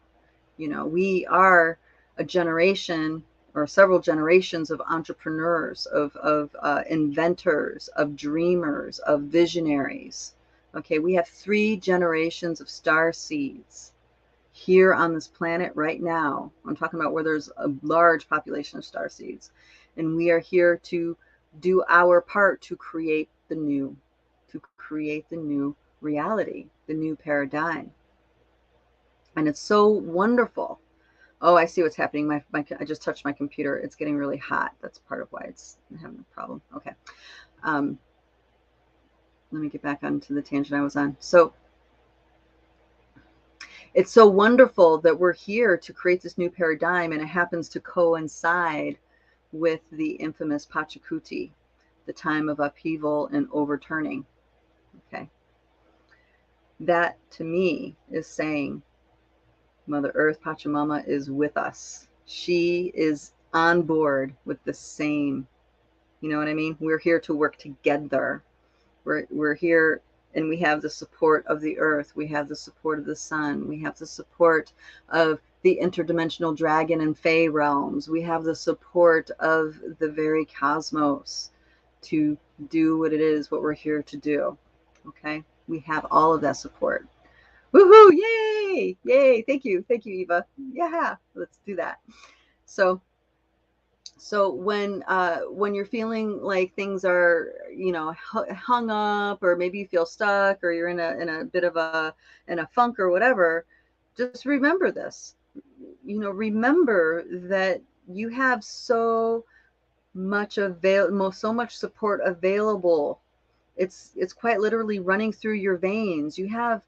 We are a generation or several generations of entrepreneurs, of inventors, of dreamers, of visionaries. Okay, we have 3 generations of starseeds here on this planet right now. I'm talking about where there's a large population of starseeds. And we are here to do our part to create the new reality, the new paradigm. And it's so wonderful. Oh, I see what's happening. I just touched my computer. It's getting really hot. That's part of why it's having a problem. Okay. Let me get back onto the tangent I was on. So it's so wonderful that we're here to create this new paradigm, and it happens to coincide with the infamous Pachakuti, the time of upheaval and overturning. Okay. That to me is saying Mother Earth, Pachamama, is with us. She is on board with the same, you know what I mean? We're here to work together. We're here, and we have the support of the earth. We have the support of the sun. We have the support of the interdimensional dragon and fae realms. We have the support of the very cosmos to do what it is, what we're here to do. Okay. We have all of that support. Woohoo! Yay! Yay! Thank you, Eva. Yeah, let's do that. So when you're feeling like things are, hung up, or maybe you feel stuck, or you're in a bit of a funk or whatever, just remember this. Remember that you have so much support available. It's quite literally running through your veins. You have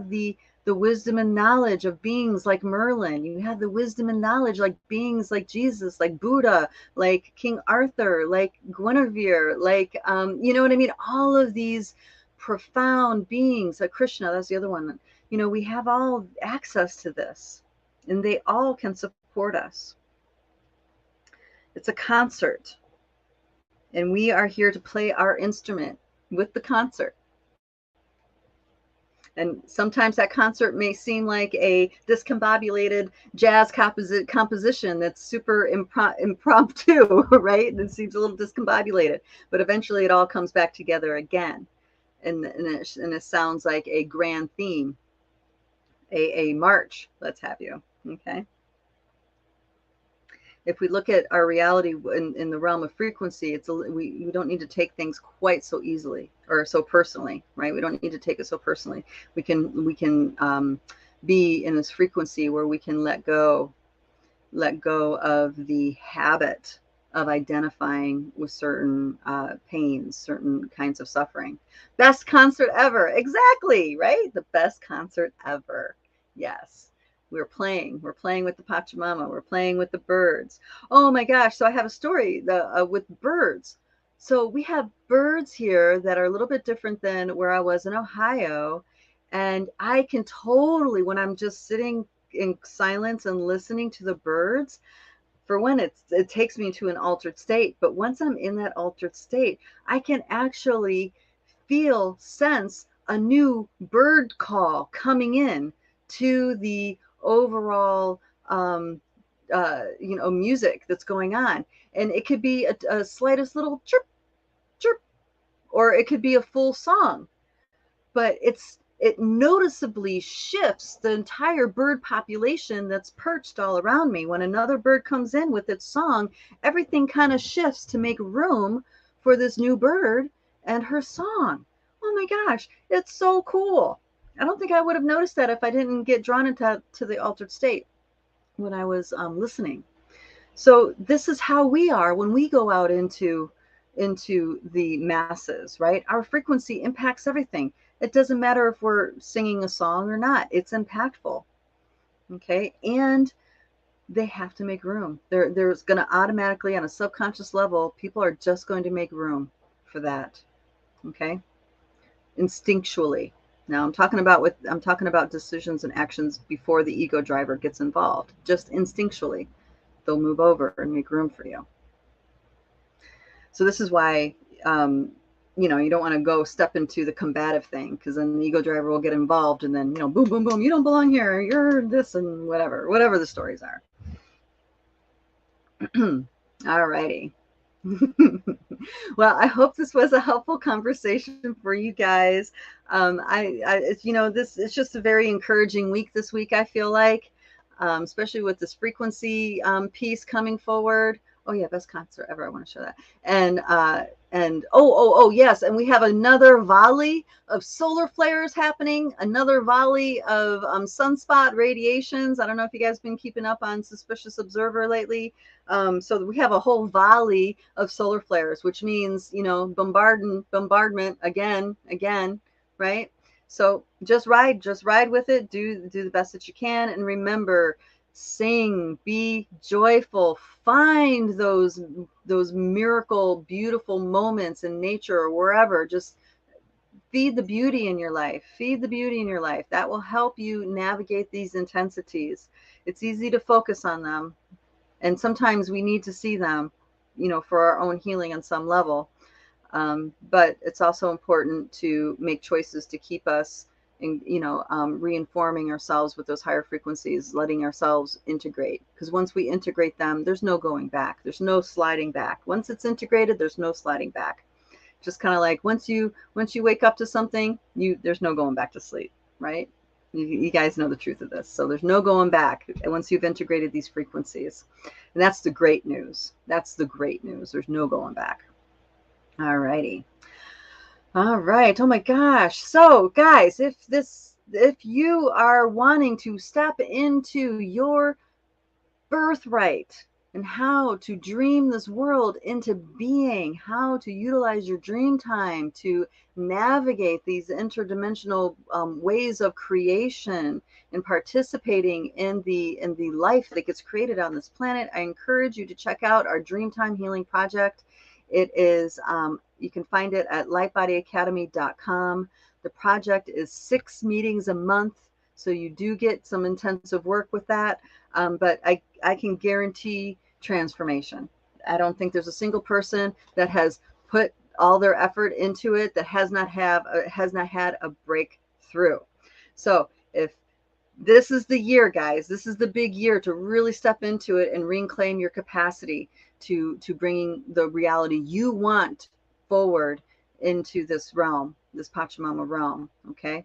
the wisdom and knowledge of beings like Merlin. You have the wisdom and knowledge like beings like Jesus, like Buddha, like King Arthur, like Guinevere, like you know what I mean? All of these profound beings, like Krishna, that's the other one. We have all access to this, and they all can support us. It's a concert, and we are here to play our instrument with the concert. And sometimes that concert may seem like a discombobulated jazz composition that's super impromptu, right? And it seems a little discombobulated, but eventually it all comes back together again. And it sounds like a grand theme, a march, let's have you, okay? if we look at our reality in the realm of frequency, we don't need to take things quite so easily or so personally, right? We don't need to take it so personally. We can be in this frequency where we can let go of the habit of identifying with certain pains, certain kinds of suffering. Best concert ever. Exactly, right? The best concert ever. Yes. We're playing with the Pachamama. We're playing with the birds. Oh my gosh. So I have a story with birds. So we have birds here that are a little bit different than where I was in Ohio. And I can totally, when I'm just sitting in silence and listening to the birds, for one, it takes me to an altered state. But once I'm in that altered state, I can actually sense a new bird call coming in to the overall music that's going on. And it could be a slightest little chirp chirp, or it could be a full song, but it noticeably shifts the entire bird population that's perched all around me. When another bird comes in with its song, everything kind of shifts to make room for this new bird and her song. Oh my gosh, it's so cool. I don't think I would have noticed that if I didn't get drawn into the altered state when I was listening. So this is how we are when we go out into the masses, right? Our frequency impacts everything. It doesn't matter if we're singing a song or not. It's impactful. Okay? And they have to make room. There's going to automatically, on a subconscious level, people are just going to make room for that. Okay? Instinctually. Now I'm talking about decisions and actions before the ego driver gets involved. Just instinctually, they'll move over and make room for you. So this is why, you don't want to go step into the combative thing, because then the ego driver will get involved, and then, boom, boom, boom, you don't belong here, you're this, and whatever the stories are. All righty. Well, I hope this was a helpful conversation for you guys. It's just a very encouraging week this week, I feel like, especially with this frequency piece coming forward. Oh yeah, best concert ever. I want to show that. And yes, and we have another volley of solar flares happening, another volley of sunspot radiations. I don't know if you guys have been keeping up on Suspicious Observer lately. So we have a whole volley of solar flares, which means, bombardment again, right? So just ride with it. Do the best that you can, and remember, sing, be joyful, find those miracle, beautiful moments in nature or wherever. Just feed the beauty in your life. That will help you navigate these intensities. It's easy to focus on them, and sometimes we need to see them, for our own healing on some level. But it's also important to make choices to keep us in, reinforming ourselves with those higher frequencies, letting ourselves integrate. Because once we integrate them, there's no going back. There's no sliding back. Once it's integrated, there's no sliding back. Just kind of like once you wake up to something, there's no going back to sleep, right? You guys know the truth of this. So there's no going back once you've integrated these frequencies. And that's the great news. There's no going back. All righty. All right. Oh my gosh. So guys, if you are wanting to step into your birthright and how to dream this world into being, how to utilize your dream time to navigate these interdimensional ways of creation and participating in the life that gets created on this planet, I encourage you to check out our Dreamtime Healing Project. It is, you can find it at lightbodyacademy.com. The project is 6 meetings a month, so you do get some intensive work with that. But I can guarantee transformation. I don't think there's a single person that has put all their effort into it that has not had a breakthrough. So if this is the year, guys, this is the big year to really step into it and reclaim your capacity to bringing the reality you want forward into this realm, this Pachamama realm. Okay,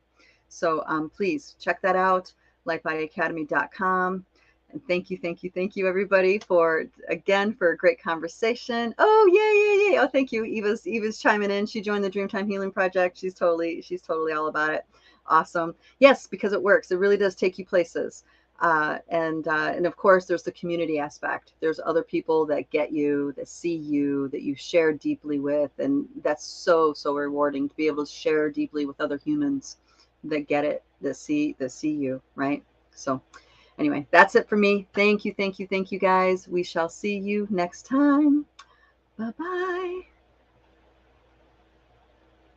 so please check that out, lightbodyacademy.com. And thank you, everybody, for a great conversation. Oh, yay! Oh, thank you. Eva's chiming in. She joined the Dreamtime Healing Project. She's totally all about it. Awesome. Yes, because it works. It really does take you places. And of course, there's the community aspect. There's other people that get you, that see you, that you share deeply with, and that's so rewarding to be able to share deeply with other humans that get it, that see you, right? So anyway, that's it for me. Thank you, guys. We shall see you next time. Bye-bye.